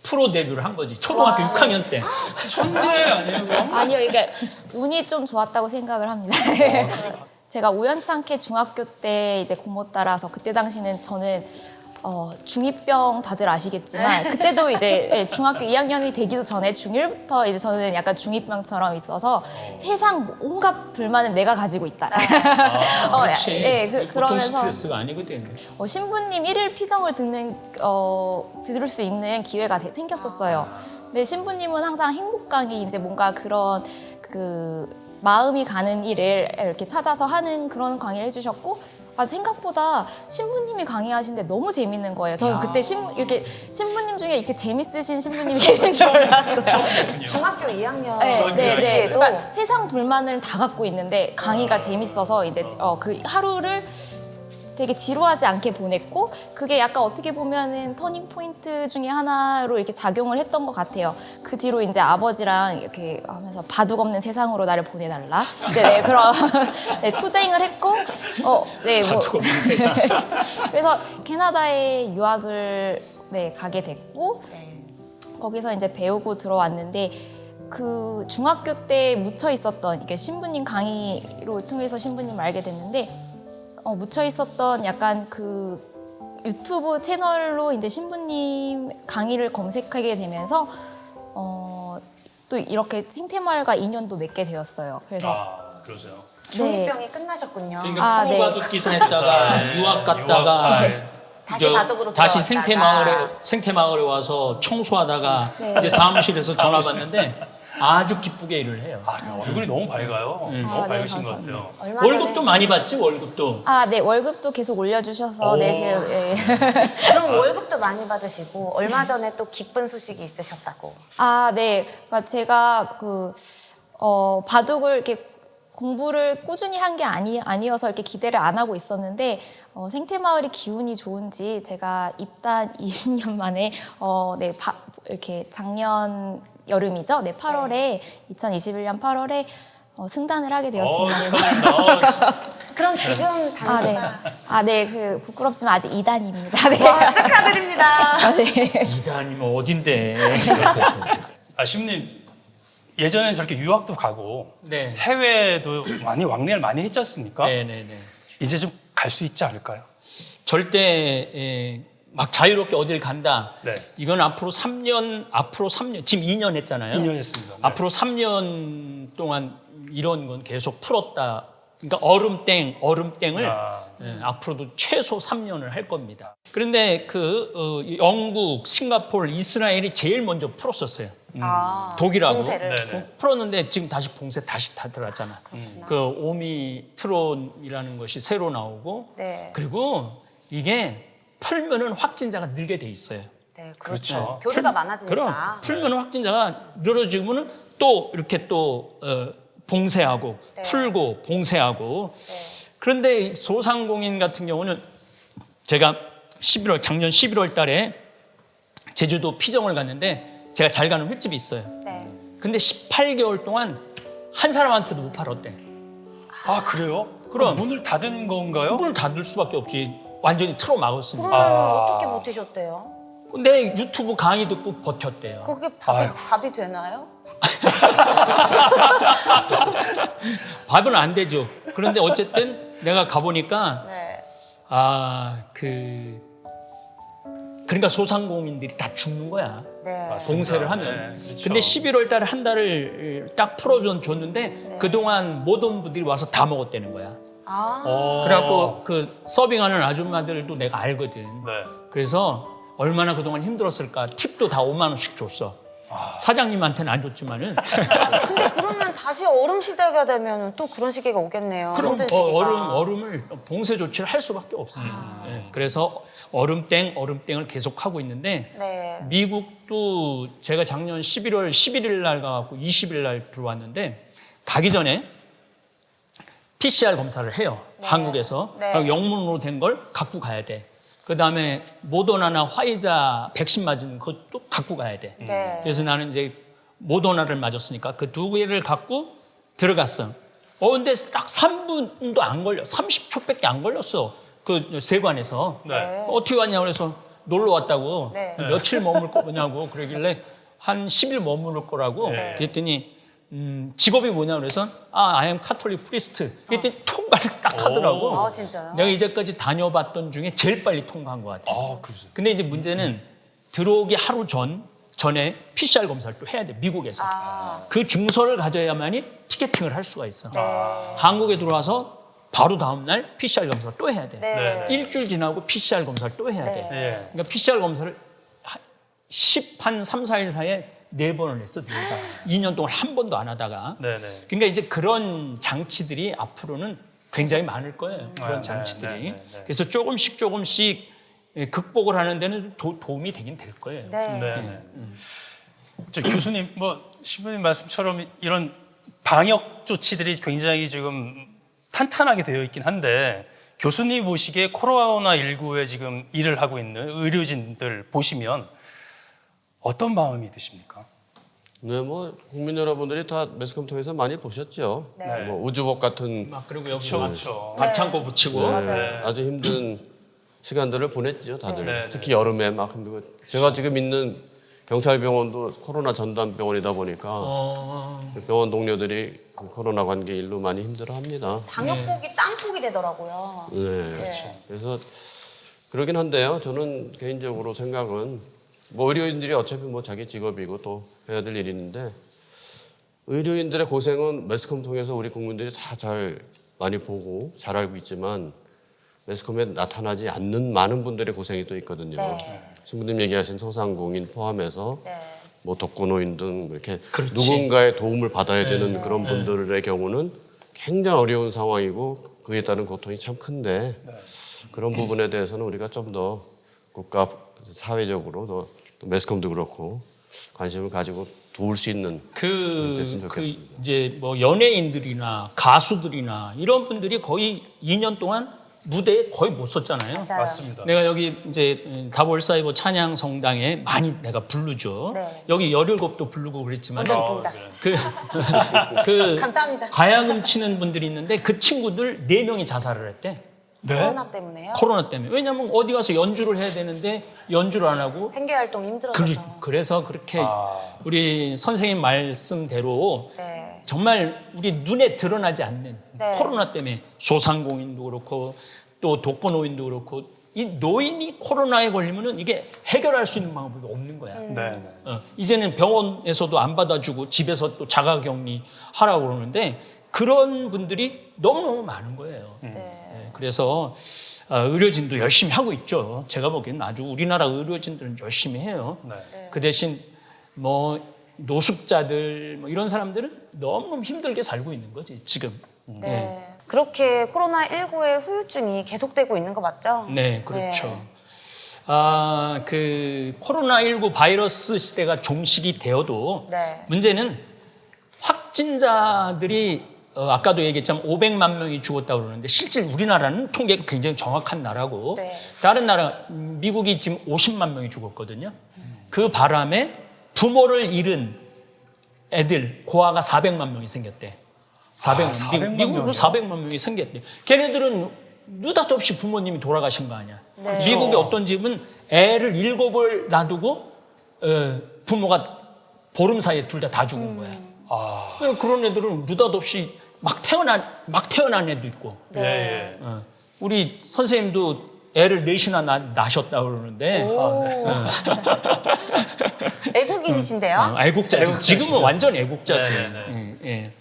프로 데뷔를 한 거지. 초등학교 6학년 때. 천재 아니에요? 그럼? 아니요, 이게 운이 좀 좋았다고 생각을 합니다. 제가 우연찮게 중학교 때 이제 고모 따라서 그때 당시는 저는 중2병 다들 아시겠지만 그때도 이제 예, 중학교 2학년이 되기도 전에 중1부터 이제 저는 약간 중2병처럼 있어서 세상 온갖 불만은 내가 가지고 있다. 그렇지. 예, 보통 그러면서 스트레스가 아니거든. 신부님 일일 피정을 들을 수 있는 기회가 생겼었어요. 근데 신부님은 항상 행복 강의 이제 뭔가 그런 그 마음이 가는 일을 이렇게 찾아서 하는 그런 강의를 해주셨고, 아, 생각보다 신부님이 강의하시는데 너무 재밌는 거예요. 저는 그때 이렇게 신부님 중에 이렇게 재밌으신 신부님이 계신 줄 몰랐어요. 중학교 2학년 네. 그러니까 세상 불만을 다 갖고 있는데 강의가 재밌어서 이제 그 하루를 되게 지루하지 않게 보냈고, 그게 약간 어떻게 보면은 터닝 포인트 중에 하나로 이렇게 작용을 했던 것 같아요. 그 뒤로 이제 아버지랑 이렇게 하면서 바둑 없는 세상으로 나를 보내달라. 이제 네, 그런 네, 투쟁을 했고, 네, 뭐 바둑 없는 세상. 그래서 캐나다에 유학을 네, 가게 됐고, 거기서 이제 배우고 들어왔는데. 그 중학교 때 묻혀 있었던 이게 신부님 강의로 통해서 신부님을 알게 됐는데, 묻혀 있었던 약간 그 유튜브 채널로 이제 신부님 강의를 검색하게 되면서 또 이렇게 생태마을과 인연도 맺게 되었어요. 그래서 아, 그러세요. 중2병이 끝나셨군요. 그러니까 프로 네. 바둑 기사 했다가 유학 갔다가 다시 바둑으로 다시 들어왔다가. 생태마을에 와서 청소하다가 네. 이제 사무실에서 전화 받는데 아주 기쁘게 일을 해요. 아, 얼굴이 너무 밝아요. 너무 네, 밝으신 것 감사합니다. 같아요. 얼마 월급도 전에- 많이 받지, 월급도. 아, 네, 월급도 계속 올려주셔서 네, 지금 예. 그럼 월급도 많이 받으시고 얼마 전에 또 기쁜 소식이 있으셨다고. 아, 네, 그러니까 제가 그 바둑을 이렇게 공부를 꾸준히 한 게 아니어서 이렇게 기대를 안 하고 있었는데 생태마을이 기운이 좋은지 제가 입단 20년 만에 네, 이렇게 작년 여름이죠, 네, 8월에 2021년 8월에 승단을 하게 되었습니다. 축하드립니다. 그럼 지금 아, 네. 단수가 아, 네. 그 부끄럽지만 아직 2단입니다. 네. 와, 축하드립니다. 아, 네. 이단이면 어딘데. 아, 신부님 예전엔 저렇게 유학도 가고 네. 해외도 많이 왕래를 많이 했지 않습니까? 네네네. 이제 좀 갈 수 있지 않을까요? 절대 막 자유롭게 어딜 간다. 네. 이건 앞으로 3년, 지금 2년 했잖아요. 2년 했습니다. 네. 앞으로 3년 동안 이런 건 계속 풀었다. 그러니까 얼음땡을 앞으로도 최소 3년을 할 겁니다. 그런데 영국, 싱가포르, 이스라엘이 제일 먼저 풀었었어요. 독일하고 봉쇄를. 네네. 풀었는데 지금 다시 봉쇄 다시 다 들어갔잖아. 그 오미크론이라는 것이 새로 나오고 네. 그리고 이게 풀면은 확진자가 늘게 돼 있어요. 네, 그렇죠. 그렇죠. 교류가 많아지니까. 그럼 풀면은 확진자가 늘어지면은 또 이렇게 또 봉쇄하고 네. 풀고 봉쇄하고. 네. 그런데 소상공인 같은 경우는 제가 작년 11월 달에 제주도 피정을 갔는데 제가 잘 가는 횟집이 있어요. 네. 근데 18개월 동안 한 사람한테도 못 팔았대. 아, 그래요? 그럼. 문을 닫은 건가요? 문을 닫을 수밖에 없지. 완전히 틀어 막았으니까. 어떻게 버티셨대요? 근데 유튜브 강의 듣고 버텼대요. 그게 밥이 되나요? 밥은 안 되죠. 그런데 어쨌든 내가 가보니까 네. 그러니까 소상공인들이 다 죽는 거야. 네. 봉쇄를 하면. 네, 그렇죠. 근데 11월 달에 한 달을 딱 풀어줬는데 그동안 모든 분들이 와서 다 먹었다는 거야. 그래갖고 그 서빙하는 아줌마들도 내가 알거든. 네. 그래서 얼마나 그동안 힘들었을까. 팁도 다 5만 원씩 줬어. 사장님한테는 안 줬지만은. 근데 그러면 다시 얼음 시대가 되면 또 그런 시기가 오겠네요. 그럼 힘든 시기가. 얼음을 봉쇄 조치를 할 수밖에 없어요. 예, 그래서 얼음땡을 계속 하고 있는데 네. 미국도 제가 작년 11월 11일 날 가갖고 20일 날 들어왔는데 가기 전에 PCR 검사를 해요. 한국에서. 네. 그리고 영문으로 된 걸 갖고 가야 돼. 그다음에 모더나나 화이자 백신 맞은 것도 갖고 가야 돼. 네. 그래서 나는 이제 모더나를 맞았으니까 그 두 개를 갖고 들어갔어. 근데 딱 3분도 안 걸려. 30초밖에 안 걸렸어. 그 세관에서. 네. 어떻게 왔냐고 그래서 놀러 왔다고. 네. 며칠 머물 거냐고 그러길래 한 10일 머무를 거라고. 네. 그랬더니 직업이 뭐냐 그래서 I am Catholic priest. 그랬더니 통과를 딱 하더라고. 아, 진짜요? 내가 이제까지 다녀봤던 중에 제일 빨리 통과한 것 같아요. 그러세요. 근데 이제 문제는 들어오기 하루 전에 PCR 검사를 또 해야 돼, 미국에서. 그 증서를 가져야만이 티켓팅을 할 수가 있어. 한국에 들어와서 바로 다음날 PCR 검사를 또 해야 돼. 네. 일주일 지나고 PCR 검사를 또 해야 돼. 예. 그러니까 PCR 검사를 한 3, 4일 사이에 4번을 했어, 내가. 2년 동안 한 번도 안 하다가. 네네. 그러니까 이제 그런 장치들이 앞으로는 굉장히 많을 거예요. 그런 네, 장치들이. 네, 네, 네. 그래서 조금씩 극복을 하는 데는 도움이 되긴 될 거예요. 네. 네. 저 교수님, 신부님 말씀처럼 이런 방역 조치들이 굉장히 지금 탄탄하게 되어 있긴 한데 교수님 보시기에 코로나19에 지금 일을 하고 있는 의료진들 보시면 어떤 마음이 드십니까? 네, 국민 여러분들이 다 매스컴 통해서 많이 보셨죠. 네. 우주복 같은 막 그리고 여기 그렇죠. 반창고 붙이고. 아주 힘든 시간들을 보냈죠, 다들. 네. 특히 여름에 막 힘들고. 제가 지금 있는 경찰병원도 코로나 전담 병원이다 보니까 병원 동료들이 그 코로나 관계 일로 많이 힘들어합니다. 방역복이 땅속이 되더라고요. 네, 그렇죠. 그래서 그러긴 한데요. 저는 개인적으로 생각은 의료인들이 어차피 자기 직업이고 또 해야 될 일인데 의료인들의 고생은 매스컴 통해서 우리 국민들이 다 잘 많이 보고 잘 알고 있지만 매스컴에 나타나지 않는 많은 분들의 고생이 또 있거든요. 네. 신부님 얘기하신 소상공인 포함해서 네. 독거노인 등 이렇게 그렇지. 누군가의 도움을 받아야 되는 그런 분들의 경우는 굉장히 어려운 상황이고 그에 따른 고통이 참 큰데 그런 부분에 대해서는 우리가 좀 더 국가 사회적으로 또 매스컴도 그렇고 관심을 가지고 도울 수 있는 됐으면 좋겠습니다. 이제 연예인들이나 가수들이나 이런 분들이 거의 2년 동안 무대에 거의 못 섰잖아요. 맞아요. 맞습니다. 내가 여기 이제 다볼사이버 찬양 성당에 많이 내가 부르죠. 네. 여기 17도 부르고 그랬지만 감사합니다. 그 감사합니다. 가야금 치는 분들이 있는데 그 친구들 4명이 자살을 했대. 코로나 때문에요? 코로나 때문에. 왜냐면 어디 가서 연주를 해야 되는데 연주를 안 하고 생계활동 힘들어서. 그래서 그렇게 우리 선생님 말씀대로 네. 정말 우리 눈에 드러나지 않는 네. 코로나 때문에 소상공인도 그렇고 또 독거노인도 그렇고 이 노인이 코로나에 걸리면은 이게 해결할 수 있는 방법이 없는 거야. 네. 이제는 병원에서도 안 받아주고 집에서 또 자가격리 하라고 그러는데 그런 분들이 너무너무 많은 거예요. 네. 그래서 의료진도 열심히 하고 있죠. 제가 보기에는 아주 우리나라 의료진들은 열심히 해요. 네. 그 대신 노숙자들 이런 사람들은 너무너무 힘들게 살고 있는 거지 지금. 네. 그렇게 코로나19의 후유증이 계속되고 있는 거 맞죠? 네, 그렇죠. 그 코로나19 바이러스 시대가 종식이 되어도 네. 문제는 확진자들이 아까도 얘기했지만 500만 명이 죽었다고 그러는데 실제 우리나라는 통계가 굉장히 정확한 나라고 네. 다른 나라 미국이 지금 50만 명이 죽었거든요. 그 바람에 부모를 잃은 애들 고아가 400만 명이 생겼대. 400만 미국으로 명이요? 400만 명이 생겼대. 걔네들은 느닷없이 부모님이 돌아가신 거 아니야. 네. 미국의 어떤 집은 애를 7을 놔두고 부모가 보름 사이에 둘 다 죽은 거야. 그런 애들은 느닷없이 막 태어난 애도 있고. 예. 우리 선생님도 애를 4이나 낳으셨다고 그러는데 애국인이신데요? 애국자죠. 지금은 완전 애국자지. 네. 예.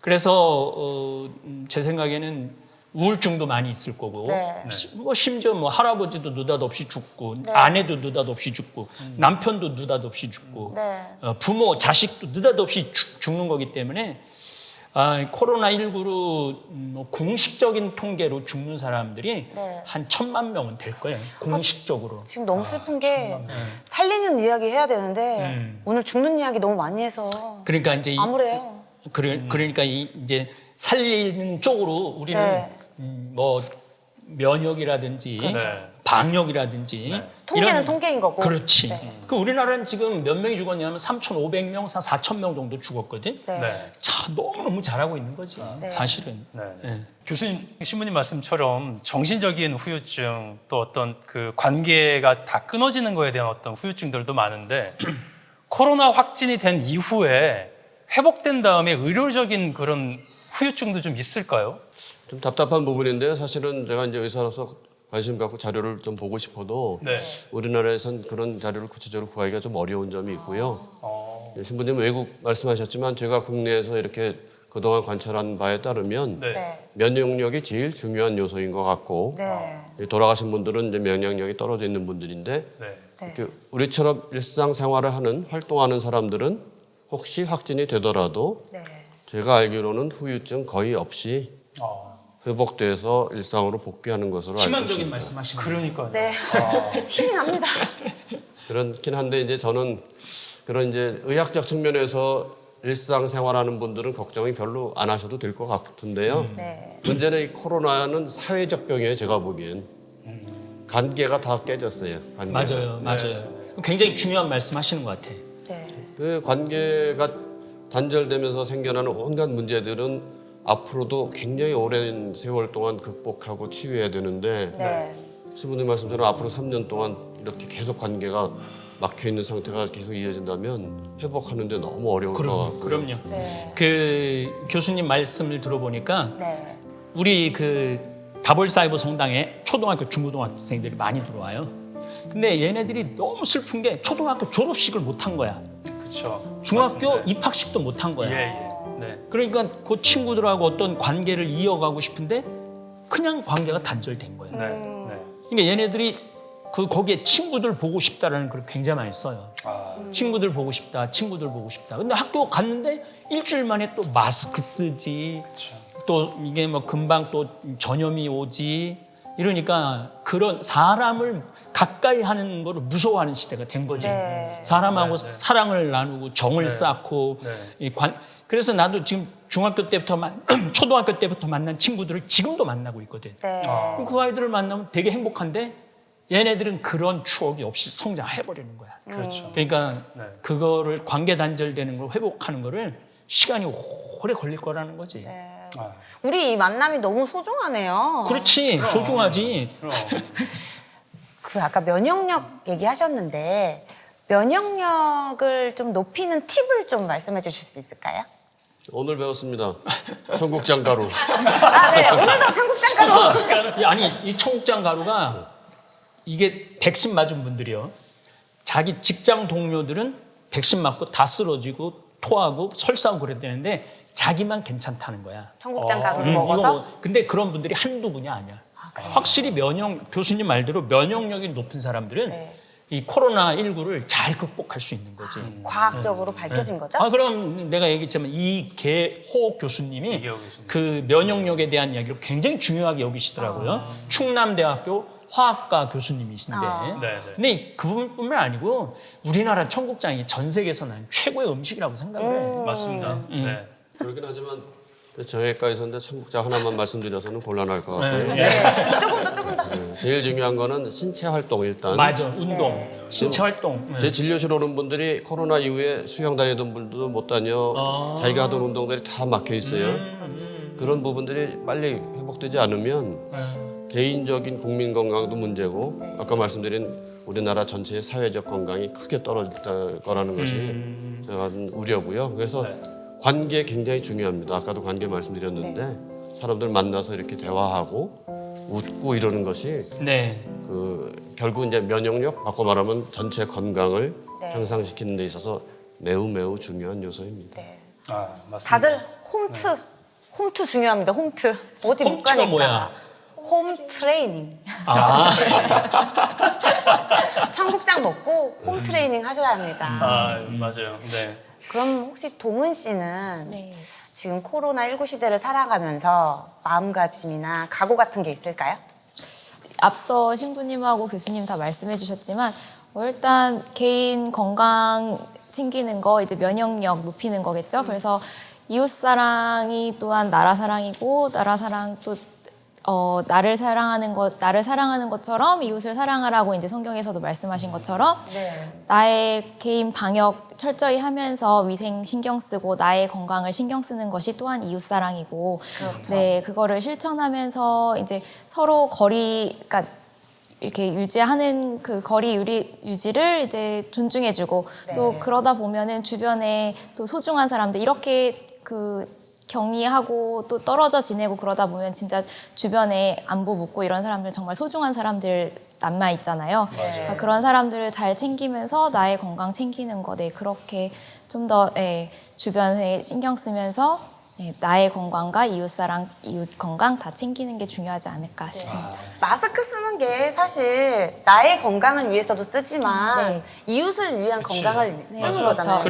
그래서 제 생각에는 우울증도 많이 있을 거고 네. 뭐 심지어 뭐 할아버지도 느닷없이 죽고 네. 아내도 느닷없이 죽고 남편도 느닷없이 죽고 네. 부모 자식도 느닷없이 죽는 거기 때문에 코로나19로 공식적인 통계로 죽는 사람들이 네. 한 1,000만 명은 될 거예요. 공식적으로. 지금 너무 슬픈 게 살리는 이야기 해야 되는데 오늘 죽는 이야기 너무 많이 해서 그러니까 이제 암울해요. 그러니까 이제 살리는 쪽으로 우리는 네. 뭐 면역이라든지 네. 방역이라든지 통계는 통계인 거고. 그렇지. 네. 그 우리나라는 지금 몇 명이 죽었냐면 3,500명, 4,000명 정도 죽었거든. 네. 네. 참 너무너무 잘하고 있는 거지. 사실은. 네. 예. 교수님, 신부님 말씀처럼 정신적인 후유증 또 어떤 그 관계가 다 끊어지는 거에 대한 어떤 후유증들도 많은데 코로나 확진이 된 이후에 회복된 다음에 의료적인 그런 후유증도 좀 있을까요? 좀 답답한 부분인데요. 사실은 제가 이제 의사로서 관심 갖고 자료를 좀 보고 싶어도 네. 우리나라에선 그런 자료를 구체적으로 구하기가 좀 어려운 점이 있고요. 신부님 외국 말씀하셨지만 제가 국내에서 이렇게 그동안 관찰한 바에 따르면 네. 네. 면역력이 제일 중요한 요소인 것 같고 네. 돌아가신 분들은 이제 면역력이 떨어져 있는 분들인데 네. 네. 우리처럼 일상생활을 하는 활동하는 사람들은 혹시 확진이 되더라도 네. 제가 알기로는 후유증 거의 없이 회복돼서 일상으로 복귀하는 것으로 알고 희망적인 있습니다. 말씀하시는 그러니까요. 네. 힘이 납니다. 그렇긴 한데 이제 저는 그런 이제 의학적 측면에서 일상생활하는 분들은 걱정이 별로 안 하셔도 될 것 같은데요. 네. 문제는 이 코로나는 사회적 병이에요. 제가 보기엔 관계가 다 깨졌어요. 관계가. 맞아요. 굉장히 중요한 말씀하시는 것 같아. 네. 그 관계가 단절되면서 생겨나는 온갖 문제들은 앞으로도 굉장히 오랜 세월 동안 극복하고 치유해야 되는데 네. 신부님 말씀처럼 앞으로 3년 동안 이렇게 계속 관계가 막혀 있는 상태가 계속 이어진다면 회복하는데 너무 어려울 것 같고요. 그럼요. 네. 그 교수님 말씀을 들어보니까 네. 우리 그 다볼사이버 성당에 초등학교, 중고등학생들이 많이 들어와요. 근데 얘네들이 너무 슬픈 게 초등학교 졸업식을 못 한 거야. 그렇죠. 중학교 맞습니다. 입학식도 못 한 거야. 예. 네. 그러니까 그 친구들하고 어떤 관계를 이어가고 싶은데 그냥 관계가 단절된 거야. 네. 네. 그러니까 얘네들이 그 거기에 친구들 보고 싶다라는 걸 굉장히 많이 써요. 친구들 보고 싶다, 친구들 보고 싶다. 근데 학교 갔는데 일주일 만에 또 마스크 쓰지. 또 이게 뭐 금방 또 전염이 오지. 이러니까 그런 사람을 가까이 하는 거를 무서워하는 시대가 된 거지. 네. 사람하고 사랑을 나누고 정을 쌓고 그래서 나도 지금 중학교 때부터 초등학교 때부터 만난 친구들을 지금도 만나고 있거든. 네. 그럼 그 아이들을 만나면 되게 행복한데 얘네들은 그런 추억이 없이 성장해버리는 거야. 그렇죠. 그러니까 네. 그거를 관계 단절되는 걸 회복하는 거를 시간이 오래 걸릴 거라는 거지. 네. 우리 이 만남이 너무 소중하네요. 그렇지, 소중하지. 그 아까 면역력 얘기하셨는데 면역력을 좀 높이는 팁을 좀 말씀해 주실 수 있을까요? 오늘 배웠습니다. 청국장 가루. 아, 네. 오늘도 청국장 가루. 아니 이 청국장 가루가 이게 백신 맞은 분들이요. 자기 직장 동료들은 백신 맞고 다 쓰러지고 토하고 설사하고 그랬다는데 자기만 괜찮다는 거야. 청국장 가루 이거 먹어서? 근데 그런 분들이 한두 분이 아니야. 확실히 교수님 말대로 면역력이 높은 사람들은 네. 이 코로나19를 잘 극복할 수 있는 거지. 과학적으로 밝혀진 거죠? 그럼 내가 얘기했지만 이계호 교수님이 이계호 교수님. 그 면역력에 대한 이야기를 굉장히 중요하게 여기시더라고요. 충남대학교 화학과 교수님이신데. 네. 근데 그분뿐만 아니고 우리나라 청국장이 전 세계에서 난 최고의 음식이라고 생각을 해. 맞습니다. 네. 그렇긴 하지만 정형외과에서인데 청국장 하나만 말씀드려서는 곤란할 것 같고요. 네. 조금 더. 제일 중요한 거는 신체 활동 일단. 맞아, 운동, 신체 활동. 제 진료실 오는 분들이 코로나 이후에 수영 다니던 분들도 못 다녀. 자기가 하던 운동들이 다 막혀 있어요. 그런 부분들이 빨리 회복되지 않으면 개인적인 국민 건강도 문제고 아까 말씀드린 우리나라 전체의 사회적 건강이 크게 떨어질 거라는 것이 제가 우려고요. 그래서 관계 굉장히 중요합니다. 아까도 관계 말씀드렸는데 사람들 만나서 이렇게 대화하고 웃고 이러는 것이 그 결국 이제 면역력 바꿔 말하면 전체 건강을 향상시키는 데 있어서 매우 중요한 요소입니다. 네. 맞습니다. 다들 홈트 홈트 중요합니다. 홈트. 어디 못 홈트가 가니까. 뭐야? 홈 트레이닝. 아, 청국장 먹고 홈 트레이닝 하셔야 합니다. 맞아요. 네. 그럼 혹시 동은 씨는 네. 지금 코로나19 시대를 살아가면서 마음가짐이나 각오 같은 게 있을까요? 앞서 신부님하고 교수님 다 말씀해 주셨지만 일단 개인 건강 챙기는 거 이제 면역력 높이는 거겠죠. 그래서 이웃 사랑이 또한 나라 사랑이고 나라 사랑 또 나를 사랑하는 것처럼 이웃을 사랑하라고 이제 성경에서도 말씀하신 것처럼 네. 나의 개인 방역 철저히 하면서 위생 신경 쓰고 나의 건강을 신경 쓰는 것이 또한 이웃 사랑이고 네, 그거를 실천하면서 이제 서로 그러니까 이렇게 유지하는 그 거리 유지를 이제 존중해주고 또 그러다 보면은 주변에 또 소중한 사람들 이렇게 격리하고 또 떨어져 지내고 그러다 보면 진짜 주변에 안부 묻고 이런 사람들 정말 소중한 사람들 남아 있잖아요. 그러니까 그런 사람들을 잘 챙기면서 나의 건강 챙기는 거, 네, 그렇게 좀 더 주변에 신경 쓰면서 나의 건강과 이웃 사랑, 이웃 건강 다 챙기는 게 중요하지 않을까 싶습니다. 마스크 쓰는 게 사실 나의 건강을 위해서도 쓰지만 네. 이웃을 위한 건강을 네, 쓰는 그렇죠. 거잖아요.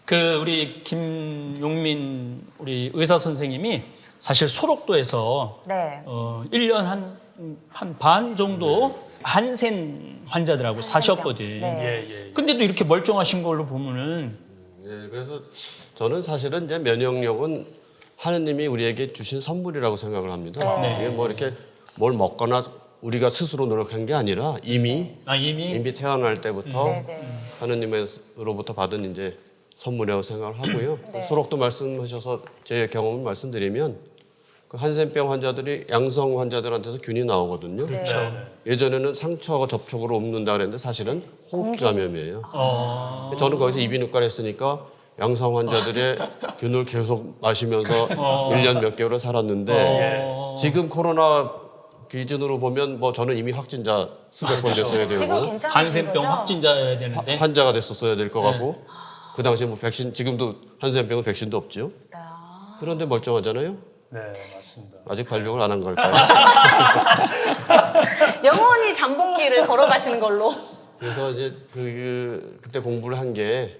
그래서 우리 김용민 우리 의사 선생님이 사실 소록도에서 네. 1년 한 반 정도 한센 환자들하고 사셨거든. 네. 근데도 이렇게 멀쩡하신 걸로 보면은 네, 그래서 저는 사실은 이제 면역력은 하느님이 우리에게 주신 선물이라고 생각을 합니다. 이게 뭐 이렇게 뭘 먹거나 우리가 스스로 노력한 게 아니라 이미 태어날 때부터 하느님으로부터 받은 이제 선물이라고 생각을 하고요. 소록도 말씀하셔서 제 경험을 말씀드리면 그 한센병 환자들이 양성 환자들한테서 균이 나오거든요. 그렇죠. 예전에는 상처가 접촉으로 옮는다 그랬는데 사실은 호흡기 감염이에요. 저는 거기서 이비인후과를 했으니까 양성 환자들의 균을 계속 마시면서 1년 몇 개월을 살았는데 지금 코로나 기준으로 보면 뭐 저는 이미 확진자 수백 번 됐어야 지금 되고 괜찮으신 한센병 거죠? 확진자여야 되는데 환자가 됐었어야 될 것 같고 그 당시에 뭐 백신 지금도 한센병은 백신도 없죠. 그런데 멀쩡하잖아요. 네, 맞습니다. 아직 발병을 안 한 걸까요? 영원히 잠복기를 걸어가시는 걸로. 그래서 이제 그때 공부를 한 게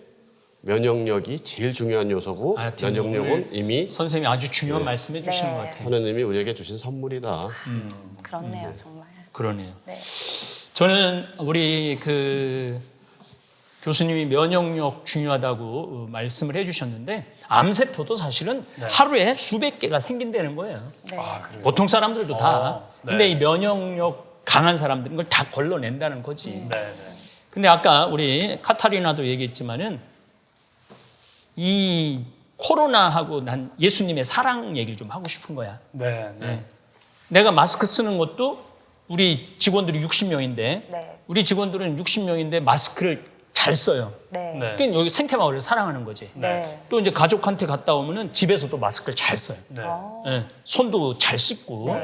면역력이 제일 중요한 요소고 면역력은 이미 선생님이 아주 중요한 말씀해 주시는 것 같아요. 하느님이 우리에게 주신 선물이다. 그렇네요, 정말. 그러네요. 네. 저는 우리 교수님이 면역력 중요하다고 말씀을 해주셨는데 암세포도 사실은 하루에 수백 개가 생긴다는 거예요. 보통 사람들도 다. 근데 이 면역력 강한 사람들은 그걸 다 걸러낸다는 거지. 근데 아까 우리 카타리나도 얘기했지만은 이 코로나하고 난 예수님의 사랑 얘기를 좀 하고 싶은 거야. 내가 마스크 쓰는 것도 우리 직원들이 60명인데 우리 직원들은 60명인데 마스크를 잘 써요. 그러니까 여기 생태마을을 사랑하는 거지. 또 이제 가족한테 갔다 오면은 집에서도 마스크를 잘 써요. 손도 잘 씻고.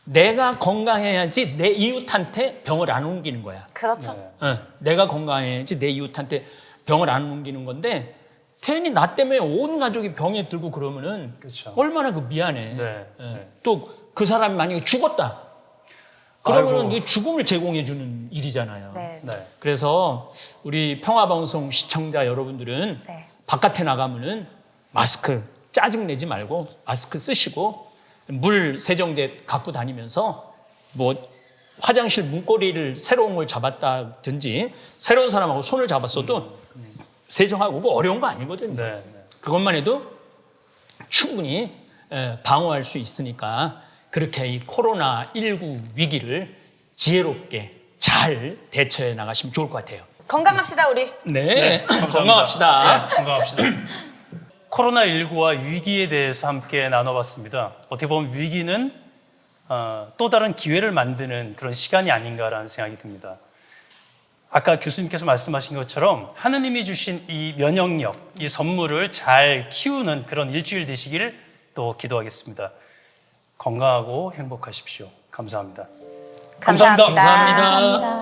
내가 건강해야지 내 이웃한테 병을 안 옮기는 거야. 그렇죠. 내가 건강해야지 내 이웃한테 병을 안 옮기는 건데 괜히 나 때문에 온 가족이 병에 들고 그러면은 얼마나 미안해. 또 그 사람이 만약에 죽었다. 그러면은 이게 죽음을 제공해 주는 일이잖아요. 그래서 우리 평화방송 시청자 여러분들은 바깥에 나가면은 마스크 짜증내지 말고 마스크 쓰시고 물 세정제 갖고 다니면서 뭐 화장실 문고리를 새로운 걸 잡았다든지 새로운 사람하고 손을 잡았어도 세정하고 그거 어려운 거 아니거든요. 그것만 해도 충분히 방어할 수 있으니까 그렇게 이 코로나19 위기를 지혜롭게 잘 대처해 나가시면 좋을 것 같아요. 건강합시다, 우리. 네, 건강합시다. 건강합시다. 코로나19와 위기에 대해서 함께 나눠봤습니다. 어떻게 보면 위기는 또 다른 기회를 만드는 그런 시간이 아닌가라는 생각이 듭니다. 아까 교수님께서 말씀하신 것처럼 하느님이 주신 이 면역력, 이 선물을 잘 키우는 그런 일주일 되시기를 또 기도하겠습니다. 건강하고 행복하십시오. 감사합니다. 감사합니다. 감사합니다. 감사합니다.